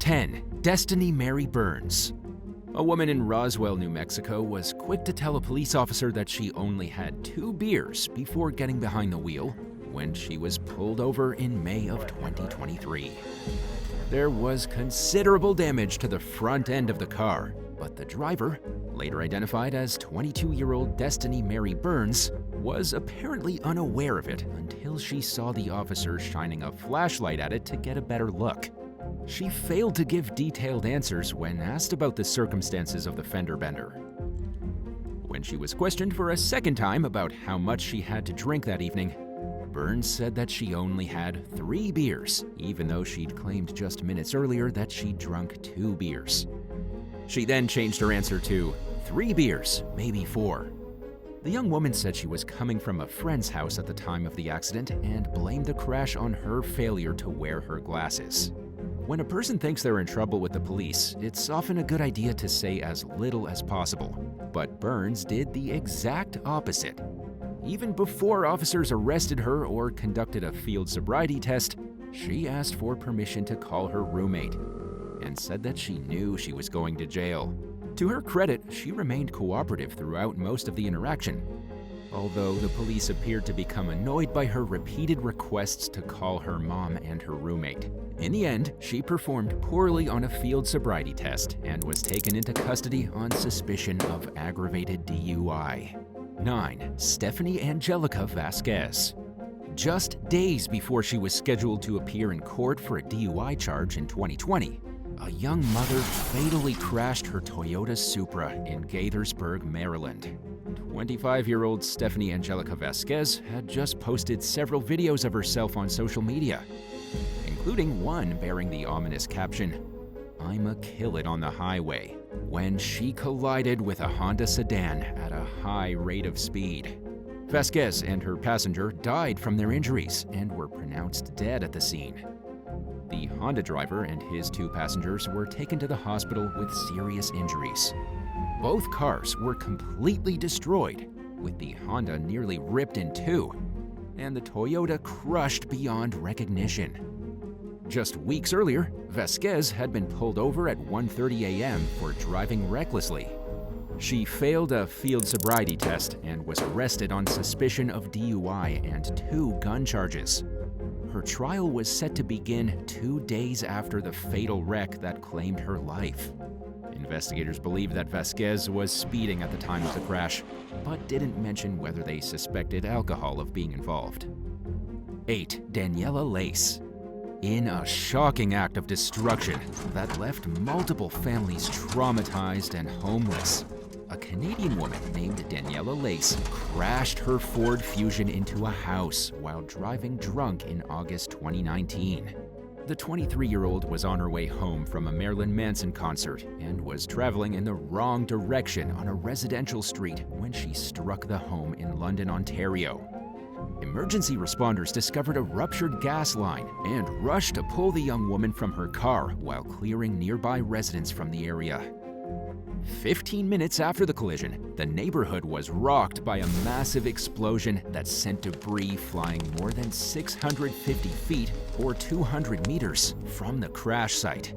10. Destiny Mary Burns. A woman in Roswell, New Mexico was quick to tell a police officer that she only had 2 beers before getting behind the wheel when she was pulled over in May of 2023. There was considerable damage to the front end of the car, but the driver, later identified as 22-year-old Destiny Mary Burns, was apparently unaware of it until she saw the officer shining a flashlight at it to get a better look. She failed to give detailed answers when asked about the circumstances of the fender bender. When she was questioned for a second time about how much she had to drink that evening, Burns said that she only had 3 beers, even though she'd claimed just minutes earlier that she'd drunk 2 beers. She then changed her answer to 3 beers, maybe 4. The young woman said she was coming from a friend's house at the time of the accident and blamed the crash on her failure to wear her glasses. When a person thinks they're in trouble with the police, it's often a good idea to say as little as possible. But Burns did the exact opposite. Even before officers arrested her or conducted a field sobriety test, she asked for permission to call her roommate and said that she knew she was going to jail. To her credit, she remained cooperative throughout most of the interaction, although the police appeared to become annoyed by her repeated requests to call her mom and her roommate. In the end, she performed poorly on a field sobriety test and was taken into custody on suspicion of aggravated DUI. 9. Stephanie Angelica Vasquez. Just days before she was scheduled to appear in court for a DUI charge in 2020, a young mother fatally crashed her Toyota Supra in Gaithersburg, Maryland. 25-year-old Stephanie Angelica Vasquez had just posted several videos of herself on social media, including one bearing the ominous caption, "I'ma kill it on the highway," when she collided with a Honda sedan at a high rate of speed. Vasquez and her passenger died from their injuries and were pronounced dead at the scene. The Honda driver and his 2 passengers were taken to the hospital with serious injuries. Both cars were completely destroyed, with the Honda nearly ripped in 2, and the Toyota crushed beyond recognition. Just weeks earlier, Vasquez had been pulled over at 1:30 a.m. for driving recklessly. She failed a field sobriety test and was arrested on suspicion of DUI and 2 gun charges. Her trial was set to begin 2 days after the fatal wreck that claimed her life. Investigators believe that Vasquez was speeding at the time of the crash, but didn't mention whether they suspected alcohol of being involved. 8. Daniela Lace. In a shocking act of destruction that left multiple families traumatized and homeless, a Canadian woman named Daniela Lace crashed her Ford Fusion into a house while driving drunk in August 2019. The 23-year-old was on her way home from a Marilyn Manson concert and was traveling in the wrong direction on a residential street when she struck the home in London, Ontario. Emergency responders discovered a ruptured gas line and rushed to pull the young woman from her car while clearing nearby residents from the area. 15 minutes after the collision, the neighborhood was rocked by a massive explosion that sent debris flying more than 650 feet or 200 meters from the crash site.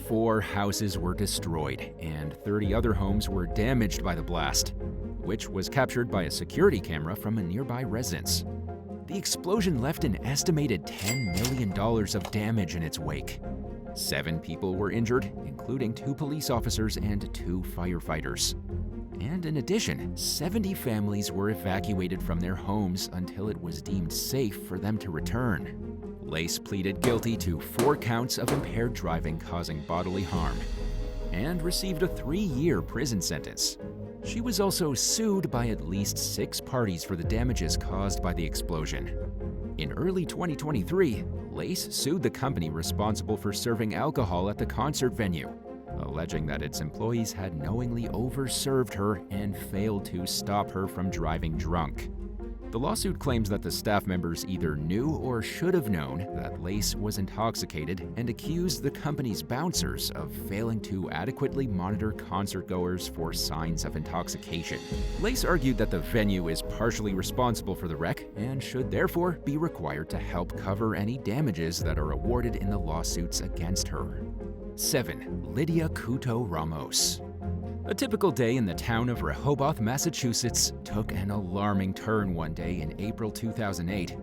4 houses were destroyed and 30 other homes were damaged by the blast, which was captured by a security camera from a nearby residence. The explosion left an estimated $10 million of damage in its wake. 7 people were injured, including 2 police officers and 2 firefighters. And in addition, 70 families were evacuated from their homes until it was deemed safe for them to return. Lace pleaded guilty to 4 counts of impaired driving causing bodily harm and received a 3-year prison sentence. She was also sued by at least 6 parties for the damages caused by the explosion. In early 2023, Lace sued the company responsible for serving alcohol at the concert venue, alleging that its employees had knowingly overserved her and failed to stop her from driving drunk. The lawsuit claims that the staff members either knew or should have known that Lace was intoxicated and accused the company's bouncers of failing to adequately monitor concertgoers for signs of intoxication. Lace argued that the venue is partially responsible for the wreck and should therefore be required to help cover any damages that are awarded in the lawsuits against her. 7. Lydia Kouto Ramos. A typical day in the town of Rehoboth, Massachusetts, took an alarming turn one day in April 2008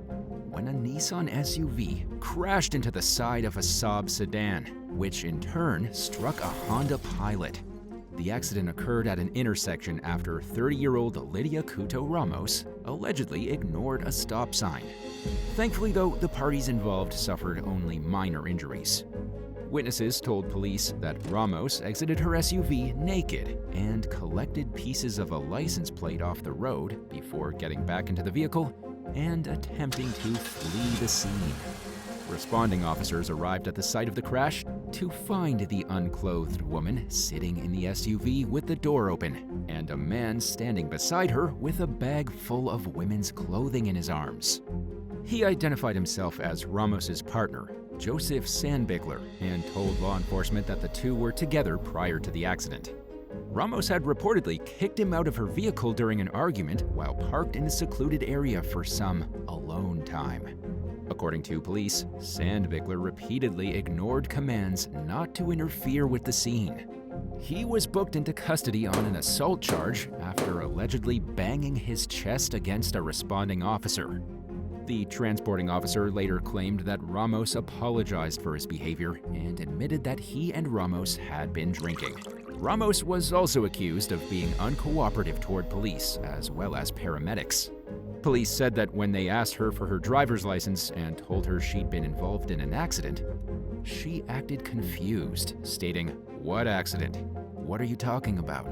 when a Nissan SUV crashed into the side of a Saab sedan, which in turn struck a Honda Pilot. The accident occurred at an intersection after 30-year-old Lydia Kouto Ramos allegedly ignored a stop sign. Thankfully, though, the parties involved suffered only minor injuries. Witnesses told police that Ramos exited her SUV naked and collected pieces of a license plate off the road before getting back into the vehicle and attempting to flee the scene. Responding officers arrived at the site of the crash to find the unclothed woman sitting in the SUV with the door open and a man standing beside her with a bag full of women's clothing in his arms. He identified himself as Ramos's partner, Joseph Sandbigler, and told law enforcement that the two were together prior to the accident. Ramos had reportedly kicked him out of her vehicle during an argument while parked in a secluded area for some alone time. According to police, Sandbigler repeatedly ignored commands not to interfere with the scene. He was booked into custody on an assault charge after allegedly banging his chest against a responding officer. The transporting officer later claimed that Ramos apologized for his behavior and admitted that he and Ramos had been drinking. Ramos was also accused of being uncooperative toward police as well as paramedics. Police said that when they asked her for her driver's license and told her she'd been involved in an accident, she acted confused, stating, "What accident? What are you talking about?"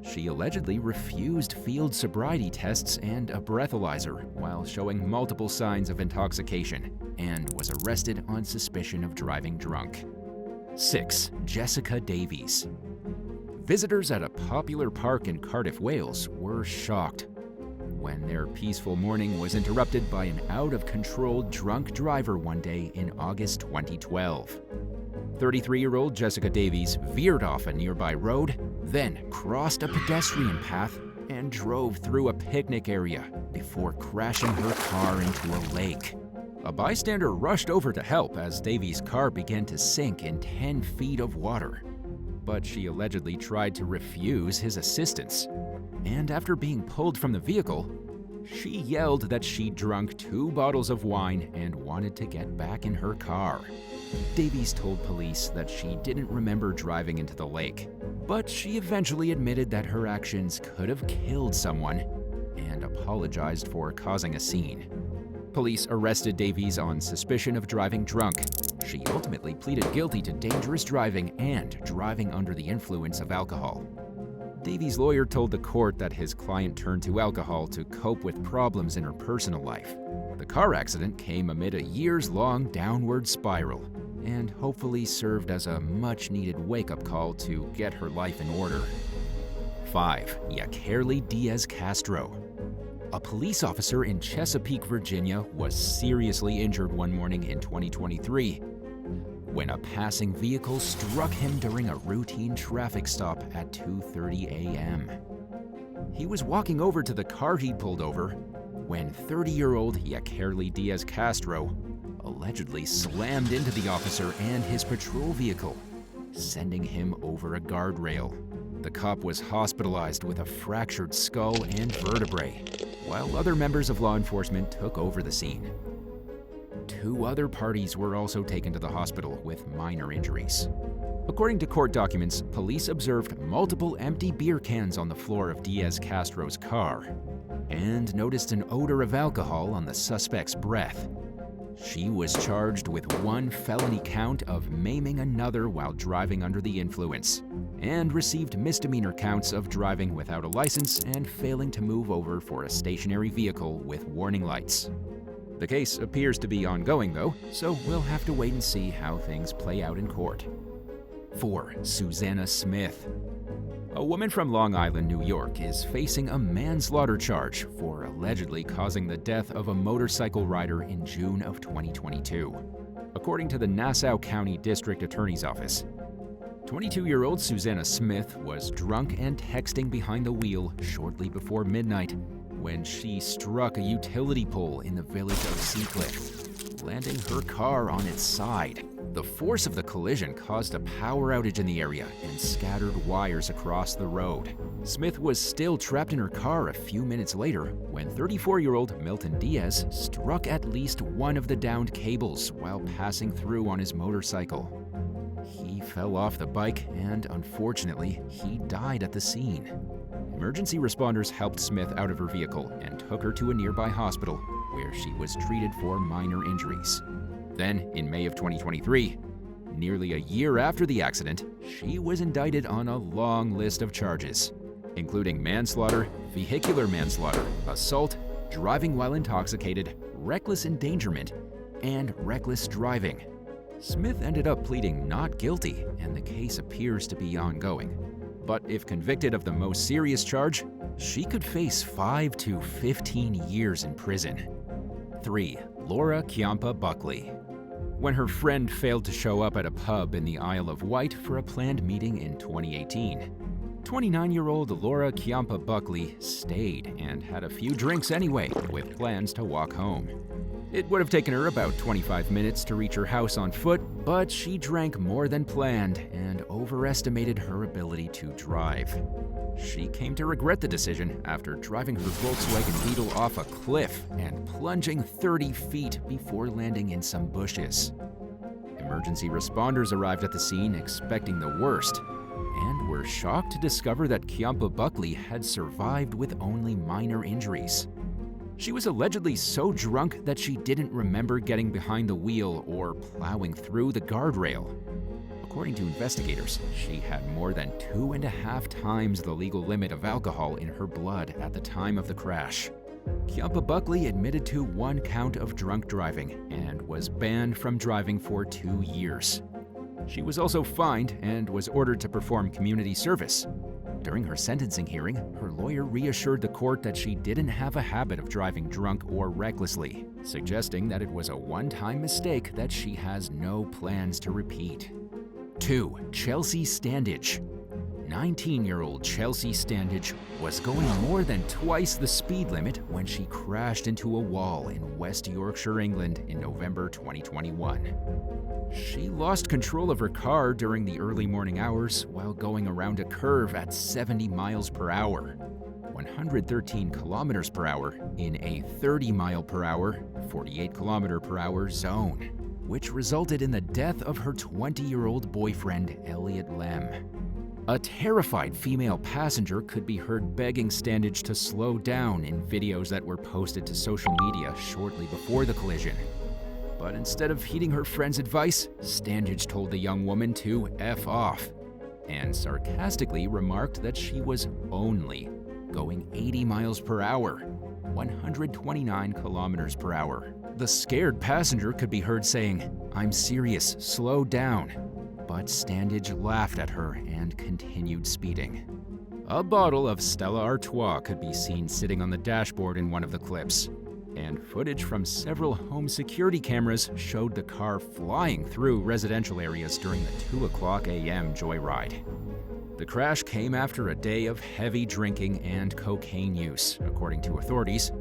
She allegedly refused field sobriety tests and a breathalyzer while showing multiple signs of intoxication and was arrested on suspicion of driving drunk. 6. Jessica Davies. Visitors at a popular park in Cardiff, Wales were shocked when their peaceful morning was interrupted by an out-of-control drunk driver one day in August 2012. 33-year-old Jessica Davies veered off a nearby road, then crossed a pedestrian path and drove through a picnic area before crashing her car into a lake. A bystander rushed over to help as Davies' car began to sink in 10 feet of water. But she allegedly tried to refuse his assistance. And after being pulled from the vehicle, she yelled that she'd drunk 2 bottles of wine and wanted to get back in her car. Davies told police that she didn't remember driving into the lake, but she eventually admitted that her actions could have killed someone and apologized for causing a scene. Police arrested Davies on suspicion of driving drunk. She ultimately pleaded guilty to dangerous driving and driving under the influence of alcohol. Davies' lawyer told the court that his client turned to alcohol to cope with problems in her personal life. The car accident came amid a years-long downward spiral and hopefully served as a much-needed wake-up call to get her life in order. 5. Yakerli Diaz Castro. A police officer in Chesapeake, Virginia, was seriously injured one morning in 2023 when a passing vehicle struck him during a routine traffic stop at 2:30 a.m. He was walking over to the car he'd pulled over when 30-year-old Yakerli Diaz Castro allegedly slammed into the officer and his patrol vehicle, sending him over a guardrail. The cop was hospitalized with a fractured skull and vertebrae, while other members of law enforcement took over the scene. 2 other parties were also taken to the hospital with minor injuries. According to court documents, police observed multiple empty beer cans on the floor of Diaz Castro's car and noticed an odor of alcohol on the suspect's breath. She was charged with 1 felony count of maiming another while driving under the influence and received misdemeanor counts of driving without a license and failing to move over for a stationary vehicle with warning lights. The case appears to be ongoing, though, so we'll have to wait and see how things play out in court. 4. Susanna Smith. A woman from Long Island, New York, is facing a manslaughter charge for allegedly causing the death of a motorcycle rider in June of 2022. According to the Nassau County District Attorney's Office, 22-year-old Susanna Smith was drunk and texting behind the wheel shortly before midnight when she struck a utility pole in the village of Seacliff, landing her car on its side. The force of the collision caused a power outage in the area and scattered wires across the road. Smith was still trapped in her car a few minutes later when 34-year-old Milton Diaz struck at least one of the downed cables while passing through on his motorcycle. He fell off the bike and, unfortunately, he died at the scene. Emergency responders helped Smith out of her vehicle and took her to a nearby hospital where she was treated for minor injuries. Then, in May of 2023, nearly a year after the accident, she was indicted on a long list of charges, including manslaughter, vehicular manslaughter, assault, driving while intoxicated, reckless endangerment, and reckless driving. Smith ended up pleading not guilty, and the case appears to be ongoing. But if convicted of the most serious charge, she could face 5 to 15 years in prison. 3. Laura Chiampa Buckley. When her friend failed to show up at a pub in the Isle of Wight for a planned meeting in 2018, 29-year-old Laura Chiampa Buckley stayed and had a few drinks anyway, with plans to walk home. It would have taken her about 25 minutes to reach her house on foot, but she drank more than planned and overestimated her ability to drive. She came to regret the decision after driving her Volkswagen Beetle off a cliff and plunging 30 feet before landing in some bushes. Emergency responders arrived at the scene expecting the worst and were shocked to discover that Chiampa Buckley had survived with only minor injuries. She was allegedly so drunk that she didn't remember getting behind the wheel or plowing through the guardrail. According to investigators, she had more than 2.5 times the legal limit of alcohol in her blood at the time of the crash. Chiampa Buckley admitted to 1 count of drunk driving and was banned from driving for 2 years. She was also fined and was ordered to perform community service. During her sentencing hearing, her lawyer reassured the court that she didn't have a habit of driving drunk or recklessly, suggesting that it was a one-time mistake that she has no plans to repeat. 2. Chelsea Standage. 19-year-old Chelsea Standage was going more than twice the speed limit when she crashed into a wall in West Yorkshire, England in November 2021. She lost control of her car during the early morning hours while going around a curve at 70 miles per hour, 113 kilometers per hour in a 30 mile per hour, 48 kilometer per hour zone, which resulted in the death of her 20-year-old boyfriend, Elliot Lem. A terrified female passenger could be heard begging Standage to slow down in videos that were posted to social media shortly before the collision. But instead of heeding her friend's advice, Standage told the young woman to F off and sarcastically remarked that she was only going 80 miles per hour, 129 kilometers per hour. The scared passenger could be heard saying, "I'm serious, slow down." But Standage laughed at her and continued speeding. A bottle of Stella Artois could be seen sitting on the dashboard in one of the clips, and footage from several home security cameras showed the car flying through residential areas during the 2:00 a.m. joyride. The crash came after a day of heavy drinking and cocaine use, according to authorities,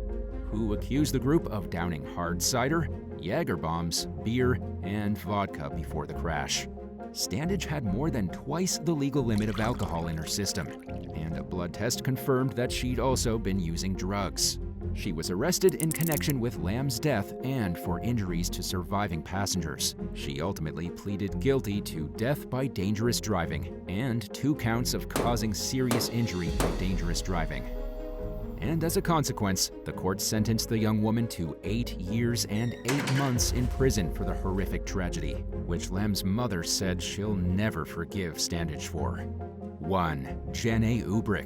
who accused the group of downing hard cider, Jaeger bombs, beer, and vodka before the crash. Standage had more than twice the legal limit of alcohol in her system, and a blood test confirmed that she'd also been using drugs. She was arrested in connection with Lam's death and for injuries to surviving passengers. She ultimately pleaded guilty to death by dangerous driving and 2 counts of causing serious injury by dangerous driving. And as a consequence, the court sentenced the young woman to 8 years and 8 months in prison for the horrific tragedy, which Lam's mother said she'll never forgive Standage for. 1. Janae Ubri.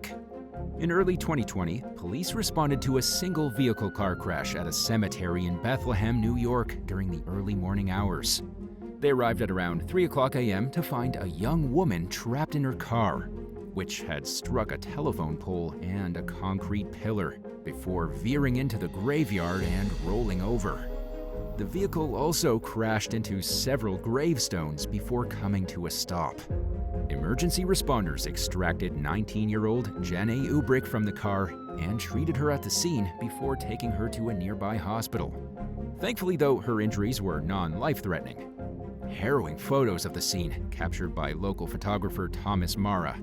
In early 2020, police responded to a single vehicle car crash at a cemetery in Bethlehem, New York during the early morning hours. They arrived at around 3:00 a.m. to find a young woman trapped in her car, which had struck a telephone pole and a concrete pillar before veering into the graveyard and rolling over. The vehicle also crashed into several gravestones before coming to a stop. Emergency responders extracted 19-year-old Janae Ubri from the car and treated her at the scene before taking her to a nearby hospital. Thankfully, though, her injuries were non-life-threatening. harrowing photos of the scene, captured by local photographer Thomas Mara,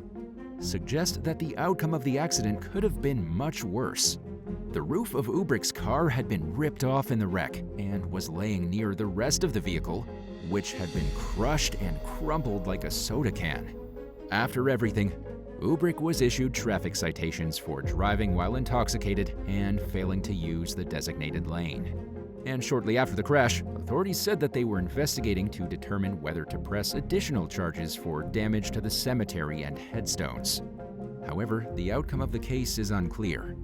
suggest that the outcome of the accident could have been much worse. The roof of Ubri's car had been ripped off in the wreck and was laying near the rest of the vehicle, which had been crushed and crumpled like a soda can. After everything, Ubri was issued traffic citations for driving while intoxicated and failing to use the designated lane. And shortly after the crash, authorities said that they were investigating to determine whether to press additional charges for damage to the cemetery and headstones. However, the outcome of the case is unclear.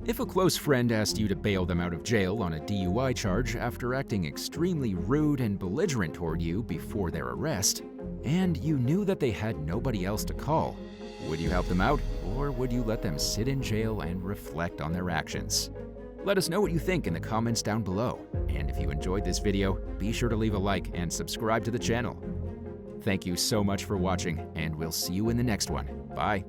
If a close friend asked you to bail them out of jail on a DUI charge after acting extremely rude and belligerent toward you before their arrest, and you knew that they had nobody else to call, would you help them out, or would you let them sit in jail and reflect on their actions? Let us know what you think in the comments down below, and if you enjoyed this video, be sure to leave a like and subscribe to the channel. Thank you so much for watching, and we'll see you in the next one. Bye.